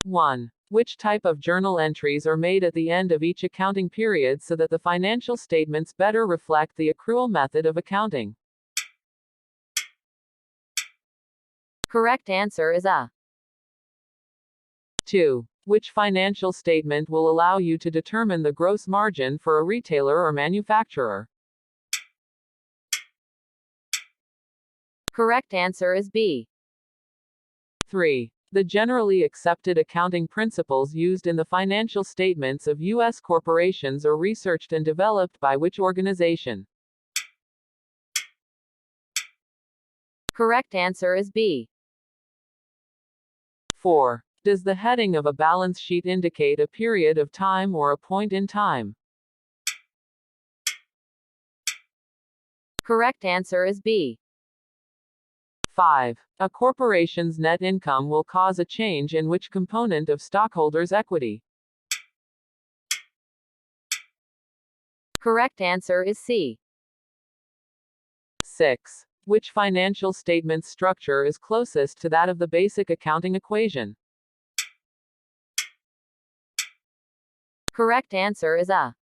1. Which type of journal entries are made at the end of each accounting period so that the financial statements better reflect the accrual method of accounting? Correct answer is A. 2. Which financial statement will allow you to determine the gross margin for a retailer or manufacturer? Correct answer is B. 3. The generally accepted accounting principles used in the financial statements of U.S. corporations are researched and developed by which organization? Correct answer is B. 4. Does the heading of a balance sheet indicate a period of time or a point in time? Correct answer is B. 5. A corporation's net income will cause a change in which component of stockholders' equity? Correct answer is C. 6. Which financial statement structure is closest to that of the basic accounting equation? Correct answer is A.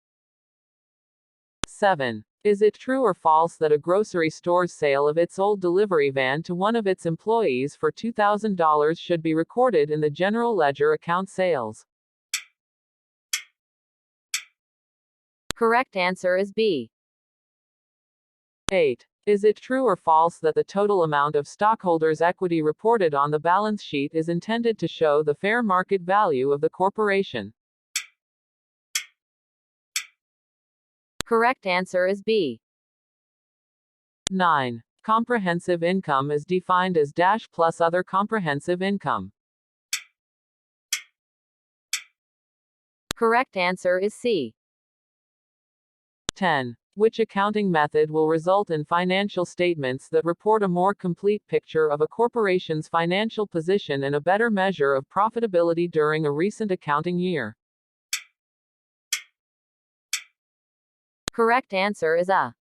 7. Is it true or false that a grocery store's sale of its old delivery van to one of its employees for $2,000 should be recorded in the general ledger account sales? Correct answer is B. 8. Is it true or false that the total amount of stockholders' equity reported on the balance sheet is intended to show the fair market value of the corporation? Correct answer is B. 9. Comprehensive income is defined as dash plus other comprehensive income. Correct answer is C. 10. Which accounting method will result in financial statements that report a more complete picture of a corporation's financial position and a better measure of profitability during a recent accounting year? Correct answer is A.